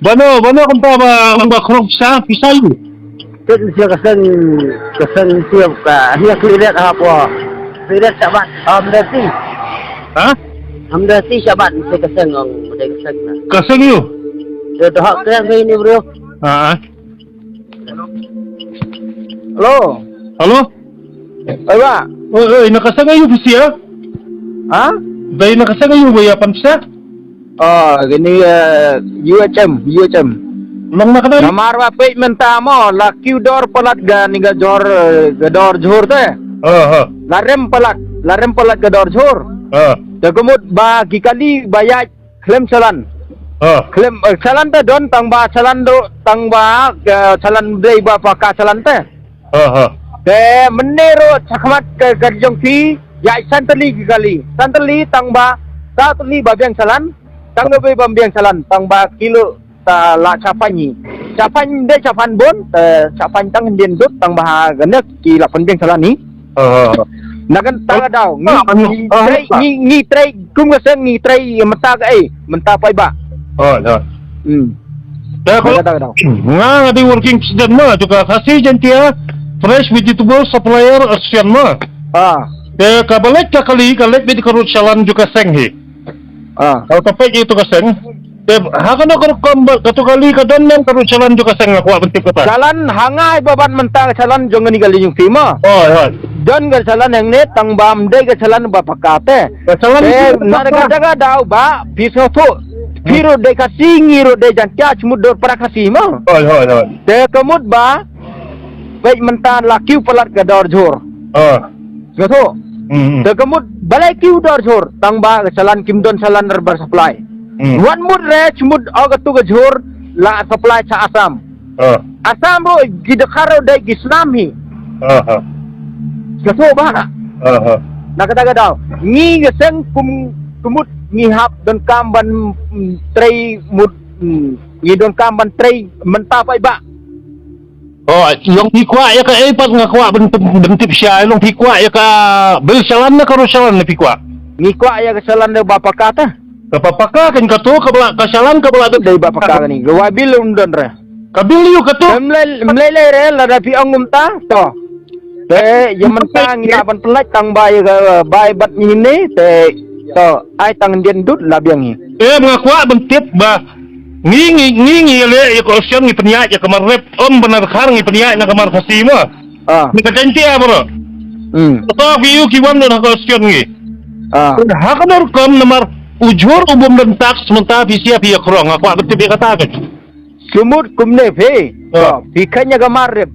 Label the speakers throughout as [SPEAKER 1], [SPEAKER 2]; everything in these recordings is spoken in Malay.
[SPEAKER 1] Bano kung pa ba krong sa pisayo.
[SPEAKER 2] Kan siya kasang siya ka hiya kliret apa. Kliret sabat amdati.
[SPEAKER 1] Ha?
[SPEAKER 2] Amdati sabat siya kasang ang muday kasang na.
[SPEAKER 1] Kasing yo.
[SPEAKER 2] Dia dah kaya ini bro.
[SPEAKER 1] Ha?
[SPEAKER 2] Halo.
[SPEAKER 1] Halo?
[SPEAKER 2] Apa?
[SPEAKER 1] Oy, nakasangayo siya?
[SPEAKER 2] Ha?
[SPEAKER 1] Dahil nakasangayo ba yapan siya?
[SPEAKER 2] Oh, gini UHM.
[SPEAKER 1] Lang nakanay?
[SPEAKER 2] Namar wa pe menta mo la dor palat ga ni ga dor jhur te. Larem palat ga dor jhur. Dagumut ba gikali bayat klem salan. Klem salan te don tang ba salan do tang ba salan dei ba paka salan te. Te menero chakmat ke garjong fi ya santali gikali. Santali tang ba satli ba biang salan. Tang be bambiang salan tang ba kilo ta la capanyi capan de capan bon capan tang dien dut tang bah ganek ki la penjeng salan ni nagan tang dau ni trai kum gaseng ni trai menta ka menta pai ba
[SPEAKER 1] Kalau nga di working president mo juga kasih jantia fresh vegetable supplier asian mo kabalik ka kali di karut salan juga senghi kalau tapay itu kaseng hakan ako katukali ka doon men karon salan juga kaseng ako abentip ka ta
[SPEAKER 2] salan hangay baban mentang salan jong ni gali yung fima don ga salan yang net tang bam de ga salan ba pakate
[SPEAKER 1] salan
[SPEAKER 2] daga daw ba piso tu piro de kasi ngiro de jantia cmudor para kasi mo te kamut ba baik mentan lakiu pelat ga dor jor gato te kamut balai kiu dor jor tang ba salan kimdon salan nerbar supply One mood re cmud agatu ga jor la supply sa Asam Asam ro gidakaro de gisnami gato ba nakataga daw ni gaseng kumut ngihap don kamban tray mud ni don kamban tray mentapa iba
[SPEAKER 1] yung pikwa ya ka pag nga kwa bentip siya yung pikwa ya ka bil salan na karo salan na pikwa
[SPEAKER 2] ni kwa ya ka salan na bapak kata
[SPEAKER 1] kapapaka kan kato kabla kasalan kabla
[SPEAKER 2] dai bapak kata ni gawabil undon re
[SPEAKER 1] kabil yu kato
[SPEAKER 2] mlele re la dapi angum ta to te yamantang ilaban pelaj tang bay bat ni te to ai tang dien dut labiang ni
[SPEAKER 1] mga kwa bentip ba ngi le ya ko siyan ni penya ya kamar rep benar khar ni penya na kamar fasima ni kacanti bro to view ki wan na ko siyan ni hakanor kom namar ujur ubum dan tax menta visia pia krong aku bentip kata kan
[SPEAKER 2] sumut kumne phe pikanya kamar rep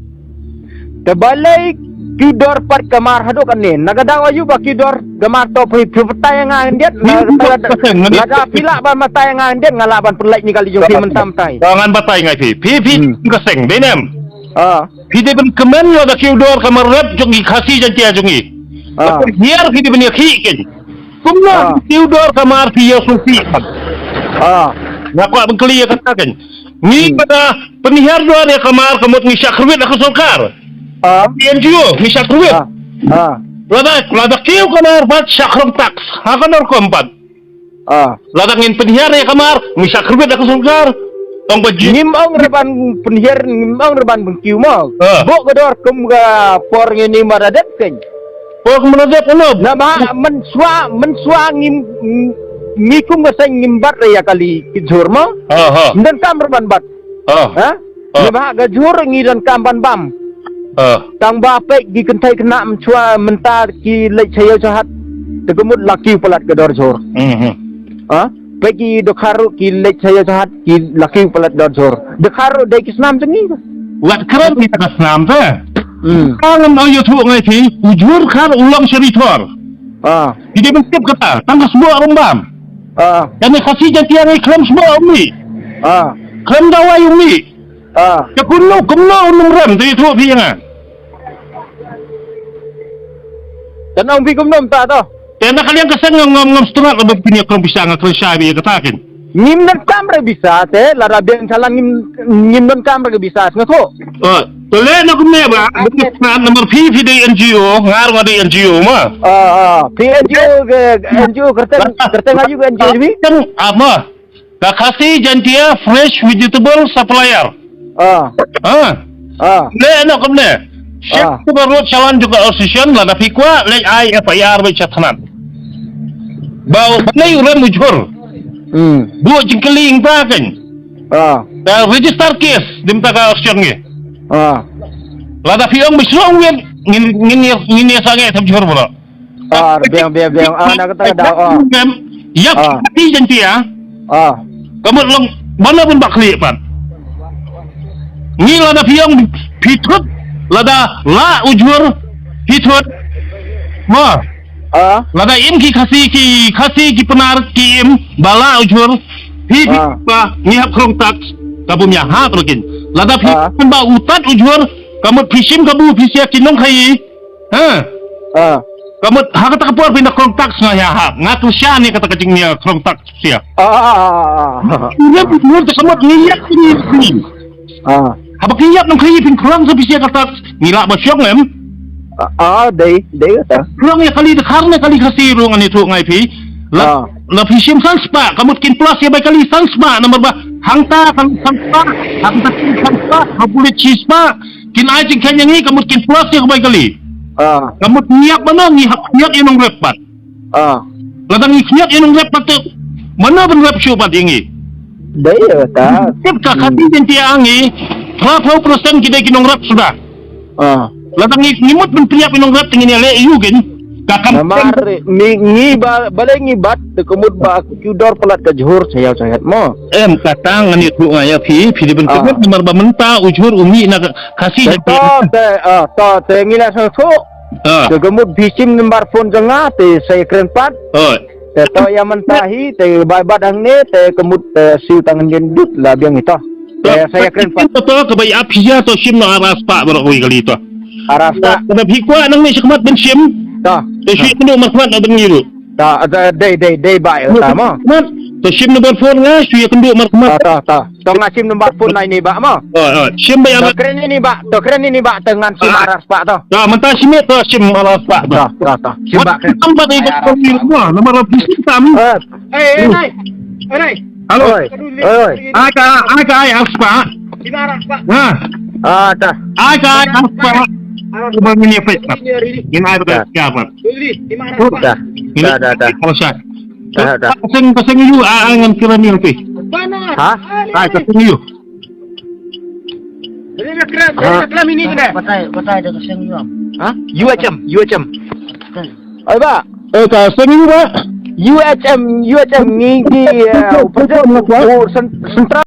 [SPEAKER 2] tebalai kidor par kamar hado kan ni nagadaw ayu ba kidor gamar to putay nga ndiet nada pila ba matay nga ndiet ngalaban perlai ni kali yung mentam tay
[SPEAKER 1] jangan batay nga pi kaseng benem de ben kemen yo da kidor kamar rep jongi khasi jantia jongi hiar ki ben yakhi ken kumna kidor kamar pi yo sufi ngakwa ben kli kata kan ni pada penihar doar ya kamar kemut ni syakrwit aku sokar NGO, misal duit. Lada kiu kamar bat syakrom tax. Hakanor kompat. Ladangin penyiar ya kamar, misal duit aku sungkar. Tong baju.
[SPEAKER 2] Ngimong reban penyiar ngimong reban bengkiu mau. Bok gedor kum ga por ngini maradet ken.
[SPEAKER 1] Por maradet ono.
[SPEAKER 2] Nama mensua ngikum ga ngimbat ya kali kijur mau. Dan kam reban bat. Nama ga jur ngidan kamban bam. Tang bapak di kentai kena mencua mentar ki lek saya jahat tegumut laki pelat gedor jor pagi dokharu ki lek saya jahat ki laki pelat gedor jor dokharu dai kisnam cengi
[SPEAKER 1] wat keren kita kisnam te kangen au youtube ngai thi ujur khar ulang seritor ide mentip kata tangkas semua rumbam kami kasih jantia ngai klem semua umi klem dawai umi kumno unung rem tu itu pianga
[SPEAKER 2] dan ang bikum nom ta to
[SPEAKER 1] kaya kalian kasang ngom setengah lebih punya kong bisa ngakresya biya katakin
[SPEAKER 2] ngim dan kamera bisa te lara biang salan ngim dan kamera bisa ngako
[SPEAKER 1] tole na kumne ba nomor P di NGO ngar ngadi NGO ma
[SPEAKER 2] P NGO kerten ngaju NGO ni
[SPEAKER 1] kan apa Kasih jantia fresh vegetable supplier. Le nak kemana? Chef baru calon juga association lah tapi kuat le FIR bercatanan. Bau ni uran mujur. Buat jengkeling kan? Register case dimta ka association ni. Lah tapi orang bersuang ngin sangat mujur bro.
[SPEAKER 2] Biang. Nak kata dah.
[SPEAKER 1] Yap, kasih jantia. Kamu long mana pun bakli pan. Ni lada piang pitut lada la ujur pitut. Ma. Lada im ki kasih ki penar ki im bala ujur. Pi ba ni hap krong tak kamu nya ha terkin. Lada pi ba utat ujur kamu pisim kamu pisia kinong kai. Kamu hak kata kapur pindah kontak sengaja hak ngatu sya ni kata kecing ni kontak sia. Dia betul tersebut niat ni. Apa kiat nang kai pin kurang sampai sia kata ngila basyok ngem.
[SPEAKER 2] Dei kata.
[SPEAKER 1] Kurang ya kali karena kali kasih ruangan itu ngai pi. La pisim sanspa kamu kin plus ya baik kali sanspa nomor ba hangta sanspa hangta sanspa habule chispa kin ajing kanya ni kamu kin plus ya baik kali. Kamu niat mana niat yang repat. Ladang niat yang repat tu mana pun rep coba tinggi.
[SPEAKER 2] Dia kata.
[SPEAKER 1] Kita kasih jantia angi, 30% kita kinong rep sudah. Ladang nimut pun tiap kinong rep tinggi ni le yugen. Kakam.
[SPEAKER 2] Ni balai ngibat dekemut ba kudor pelat ke Johor saya mo.
[SPEAKER 1] Kata ngani tu ngaya pi dibentuk nomor ba menta ujur umi nak kasih
[SPEAKER 2] te ngila so dekemut bisim nomor phone janga te saya keren pat. Te to yang mentahi te badang ni te kemut siu tangan gendut lah biang itu. Saya keren pat.
[SPEAKER 1] Betul kebai apia to sim no aras pak baru kali itu.
[SPEAKER 2] Aras pak.
[SPEAKER 1] Kena pikwa nang ni sekemat ben sim. Tesi kena makmat ada ngiru.
[SPEAKER 2] Day baik utama.
[SPEAKER 1] To sim nomor phone nga suya kendo makmat.
[SPEAKER 2] To ngasim nomor phone ini bak mo.
[SPEAKER 1] Sim bayar.
[SPEAKER 2] Keren ini bak dengan sim aras pak to.
[SPEAKER 1] Mentah sim to sim aras pak.
[SPEAKER 2] Sim bak keren.
[SPEAKER 1] Tempat itu semua nomor bisnis kami.
[SPEAKER 2] Nai.
[SPEAKER 1] Halo. Aga aras pak.
[SPEAKER 2] Sim aras pak.
[SPEAKER 1] Aga aras pak. Cuma ini efek. Ini ada siapa?
[SPEAKER 2] Dah.
[SPEAKER 1] Kalau saya. Pasang you angan kira ni okey. Pasang you.
[SPEAKER 2] Ini kira ini kena.
[SPEAKER 3] Patay dah kasing you.
[SPEAKER 2] UHM. Ay ba?
[SPEAKER 1] Pasang you ba?
[SPEAKER 2] UHM ni di sentral